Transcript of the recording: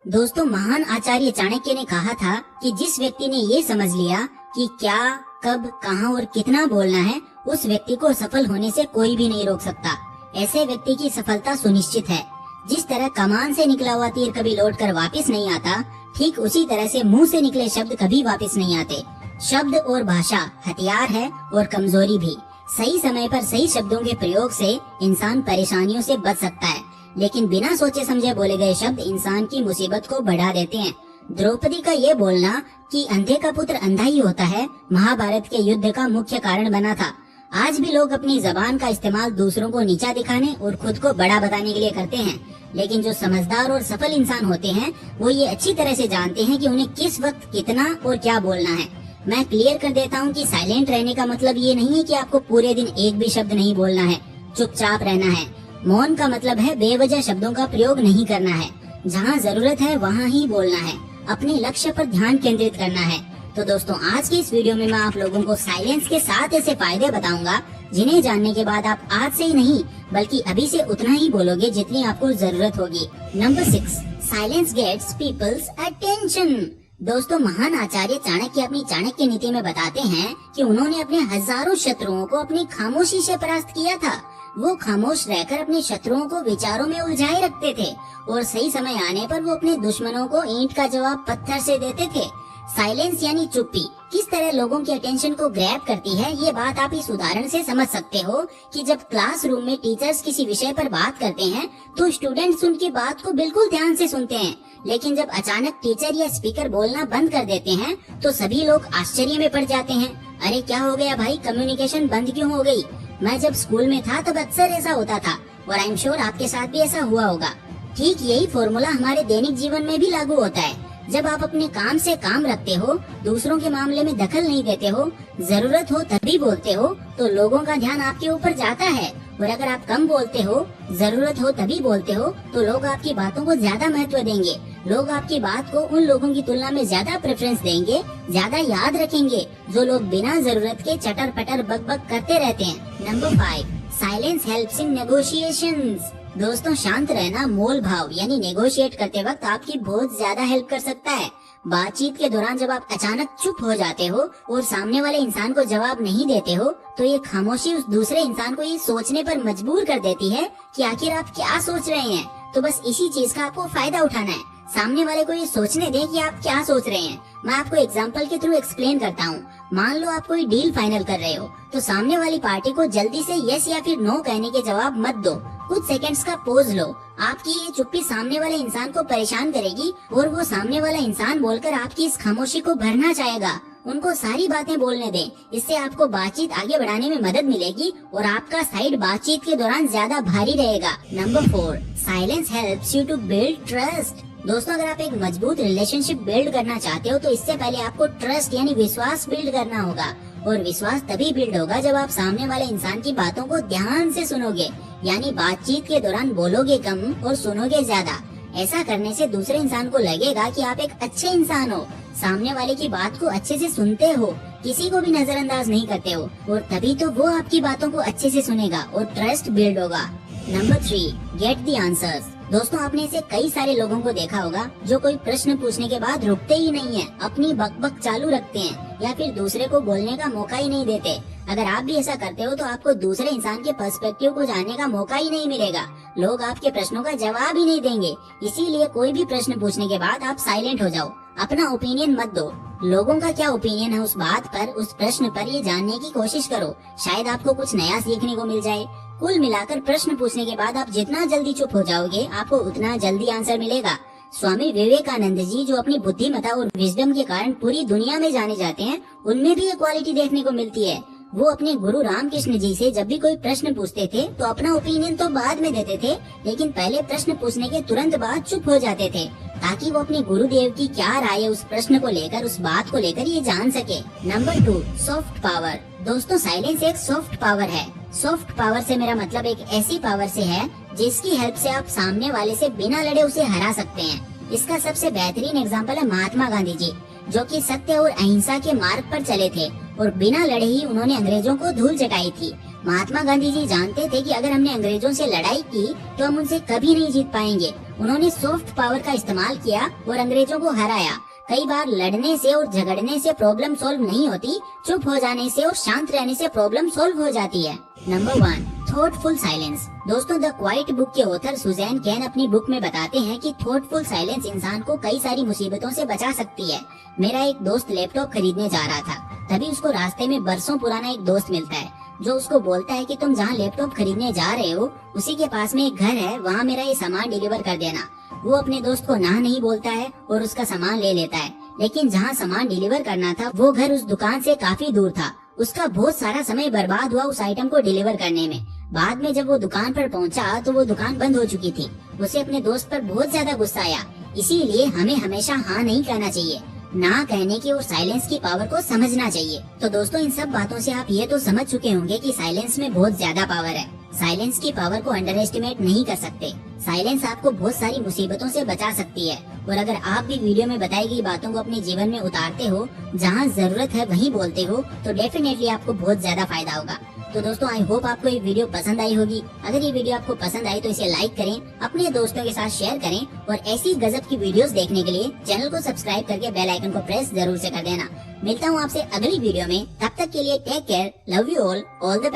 दोस्तों, महान आचार्य चाणक्य ने कहा था कि जिस व्यक्ति ने ये समझ लिया कि क्या, कब, कहाँ और कितना बोलना है, उस व्यक्ति को सफल होने से कोई भी नहीं रोक सकता। ऐसे व्यक्ति की सफलता सुनिश्चित है। जिस तरह कमान से निकला हुआ तीर कभी लौटकर वापस नहीं आता, ठीक उसी तरह से मुंह से निकले शब्द कभी वापस नहीं आते। शब्द और भाषा हथियार है और कमजोरी भी। सही समय पर सही शब्दों के प्रयोग से इंसान परेशानियों से बच सकता है, लेकिन बिना सोचे समझे बोले गए शब्द इंसान की मुसीबत को बढ़ा देते हैं। द्रौपदी का ये बोलना कि अंधे का पुत्र अंधा ही होता है, महाभारत के युद्ध का मुख्य कारण बना था। आज भी लोग अपनी जबान का इस्तेमाल दूसरों को नीचा दिखाने और खुद को बड़ा बताने के लिए करते हैं, लेकिन जो समझदार और सफल इंसान होते हैं वो ये अच्छी तरह से जानते हैं कि उन्हें किस वक्त कितना और क्या बोलना है। मैं क्लियर कर देता हूँ कि साइलेंट रहने का मतलब ये नहीं है कि आपको पूरे दिन एक भी शब्द नहीं बोलना है, चुपचाप रहना है। मौन का मतलब है बेवजह शब्दों का प्रयोग नहीं करना है। जहाँ जरूरत है वहाँ ही बोलना है। अपने लक्ष्य पर ध्यान केंद्रित करना है। तो दोस्तों, आज की इस वीडियो में मैं आप लोगों को साइलेंस के 7 ऐसे फायदे बताऊंगा जिन्हें जानने के बाद आप आज से ही नहीं बल्कि अभी से उतना ही बोलोगे जितनी आपको जरूरत होगी। Number 6, silence gets people's attention. दोस्तों, महान आचार्य चाणक्य अपनी चाणक्य नीति में बताते हैं कि उन्होंने अपने हजारों शत्रुओं को अपनी खामोशी से परास्त किया था। वो खामोश रहकर अपने शत्रुओं को विचारों में उलझाए रखते थे और सही समय आने पर वो अपने दुश्मनों को ईंट का जवाब पत्थर से देते थे। साइलेंस यानी चुप्पी किस तरह लोगों की अटेंशन को ग्रैब करती है, ये बात आप इस उदाहरण से समझ सकते हो कि जब क्लासरूम में टीचर्स किसी विषय पर बात करते हैं तो स्टूडेंट्स उनकी बात को बिल्कुल ध्यान से सुनते हैं, लेकिन जब अचानक टीचर या स्पीकर बोलना बंद कर देते हैं तो सभी लोग आश्चर्य में पड़ जाते हैं। अरे क्या हो गया भाई, कम्युनिकेशन बंद क्यों हो गई? मैं जब स्कूल में था तब अक्सर ऐसा होता था और आई एम श्योर आपके साथ भी ऐसा हुआ होगा। ठीक यही फॉर्मूला हमारे दैनिक जीवन में भी लागू होता है। जब आप अपने काम से काम रखते हो, दूसरों के मामले में दखल नहीं देते हो, जरूरत हो तभी बोलते हो, तो लोगों का ध्यान आपके ऊपर जाता है। और अगर आप कम बोलते हो, जरूरत हो तभी बोलते हो, तो लोग आपकी बातों को ज्यादा महत्व देंगे। लोग आपकी बात को उन लोगों की तुलना में ज्यादा प्रेफरेंस देंगे, ज्यादा याद रखेंगे जो लोग बिना जरूरत के चटर पटर बक बक करते रहते हैं। Number 5, silence helps in negotiations. दोस्तों, शांत रहना मोल भाव यानी नेगोशिएट करते वक्त आपकी बहुत ज्यादा हेल्प कर सकता है। बातचीत के दौरान जब आप अचानक चुप हो जाते हो और सामने वाले इंसान को जवाब नहीं देते हो, तो ये खामोशी उस दूसरे इंसान को ये सोचने पर मजबूर कर देती है कि आखिर आप क्या सोच रहे हैं। तो बस इसी चीज का आपको फायदा उठाना है। सामने वाले को ये सोचने दें कि आप क्या सोच रहे हैं। मैं आपको एग्जांपल के थ्रू एक्सप्लेन करता हूँ। मान लो आप कोई डील फाइनल कर रहे हो, तो सामने वाली पार्टी को जल्दी से यस या फिर नो कहने के जवाब मत दो। कुछ सेकंड्स का पोज लो। आपकी ये चुप्पी सामने वाले इंसान को परेशान करेगी और वो सामने वाला इंसान बोलकर आपकी इस खामोशी को भरना चाहेगा। उनको सारी बातें बोलने दें। इससे आपको बातचीत आगे बढ़ाने में मदद मिलेगी और आपका साइड बातचीत के दौरान ज्यादा भारी रहेगा। Number 4, silence helps you to build trust. दोस्तों, अगर आप एक मजबूत रिलेशनशिप बिल्ड करना चाहते हो तो इससे पहले आपको ट्रस्ट यानी विश्वास बिल्ड करना होगा। और विश्वास तभी बिल्ड होगा जब आप सामने वाले इंसान की बातों को ध्यान से सुनोगे, यानी बातचीत के दौरान बोलोगे कम और सुनोगे ज्यादा। ऐसा करने से दूसरे इंसान को लगेगा कि आप एक अच्छे इंसान हो, सामने वाले की बात को अच्छे से सुनते हो, किसी को भी नजरअंदाज नहीं करते हो, और तभी तो वो आपकी बातों को अच्छे से सुनेगा और ट्रस्ट बिल्ड होगा। Number 3, get the answers. दोस्तों, आपने ऐसे कई सारे लोगों को देखा होगा जो कोई प्रश्न पूछने के बाद रुकते ही नहीं है, अपनी बकबक चालू रखते हैं या फिर दूसरे को बोलने का मौका ही नहीं देते। अगर आप भी ऐसा करते हो तो आपको दूसरे इंसान के पर्सपेक्टिव को जानने का मौका ही नहीं मिलेगा। लोग आपके प्रश्नों का जवाब ही नहीं देंगे। इसीलिए कोई भी प्रश्न पूछने के बाद आप साइलेंट हो जाओ, अपना ओपिनियन मत दो। लोगों का क्या ओपिनियन है उस बात पर, उस प्रश्न पर, ये जानने की कोशिश करो। शायद आपको कुछ नया सीखने को मिल जाए। कुल मिलाकर प्रश्न पूछने के बाद आप जितना जल्दी चुप हो जाओगे, आपको उतना जल्दी आंसर मिलेगा। स्वामी विवेकानंद जी, जो अपनी बुद्धिमत्ता और विजडम के कारण पूरी दुनिया में जाने जाते हैं, उनमें भी ये क्वालिटी देखने को मिलती है। वो अपने गुरु रामकृष्ण जी से जब भी कोई प्रश्न पूछते थे तो अपना ओपिनियन तो बाद में देते थे, लेकिन पहले प्रश्न पूछने के तुरंत बाद चुप हो जाते थे, ताकि वो अपने गुरुदेव की क्या राय है उस प्रश्न को लेकर, उस बात को लेकर ये जान सके। Number 2, soft power. दोस्तों, साइलेंस एक सॉफ्ट पावर है। सॉफ्ट पावर से मेरा मतलब एक ऐसी पावर से है जिसकी हेल्प से आप सामने वाले से बिना लड़े उसे हरा सकते हैं। इसका सबसे बेहतरीन एग्जाम्पल है महात्मा गांधी जी, जो कि सत्य और अहिंसा के मार्ग पर चले थे और बिना लड़े ही उन्होंने अंग्रेजों को धूल चटाई थी। महात्मा गांधी जी जानते थे कि अगर हमने अंग्रेजों से लड़ाई की तो हम उनसे कभी नहीं जीत पाएंगे। उन्होंने सॉफ्ट पावर का इस्तेमाल किया और अंग्रेजों को हराया। कई बार लड़ने से और झगड़ने से प्रॉब्लम सॉल्व नहीं होती, चुप हो जाने से और शांत रहने से प्रॉब्लम सॉल्व हो जाती है। Number 1, thoughtful silence. दोस्तों, द क्वाइट बुक के ऑथर सुजैन कैन अपनी बुक में बताते हैं कि थॉटफुल साइलेंस इंसान को कई सारी मुसीबतों से बचा सकती है। मेरा एक दोस्त लैपटॉप खरीदने जा रहा था, तभी उसको रास्ते में बरसों पुराना एक दोस्त मिलता है जो उसको बोलता है कि तुम जहाँ लैपटॉप खरीदने जा रहे हो उसी के पास में एक घर है, वहाँ मेरा ये सामान डिलीवर कर देना। वो अपने दोस्त को ना नहीं बोलता है और उसका सामान ले लेता है, लेकिन जहाँ सामान डिलीवर करना था वो घर उस दुकान से काफी दूर था। उसका बहुत सारा समय बर्बाद हुआ उस आइटम को डिलीवर करने में। बाद में जब वो दुकान पर पहुंचा तो वो दुकान बंद हो चुकी थी। उसे अपने दोस्त पर बहुत ज्यादा गुस्सा आया। इसीलिए हमें हमेशा हाँ नहीं कहना चाहिए, ना कहने की और साइलेंस की पावर को समझना चाहिए। तो दोस्तों, इन सब बातों से आप ये तो समझ चुके होंगे कि साइलेंस में बहुत ज्यादा पावर है। साइलेंस की पावर को अंडर एस्टिमेट नहीं कर सकते। साइलेंस आपको बहुत सारी मुसीबतों से बचा सकती है। और अगर आप भी वीडियो में बताई गई बातों को अपने जीवन में उतारते हो, जहाँ जरूरत है वहीं बोलते हो, तो डेफिनेटली आपको बहुत ज्यादा फायदा होगा। तो दोस्तों, आई होप आपको ये वीडियो पसंद आई होगी। अगर ये वीडियो आपको पसंद आई तो इसे लाइक करें, अपने दोस्तों के साथ शेयर करें और ऐसी गजब की वीडियोस देखने के लिए चैनल को सब्सक्राइब करके बेल आइकन को प्रेस जरूर से कर देना। मिलता हूँ आपसे अगली वीडियो में, तब तक के लिए take care, love you all the best.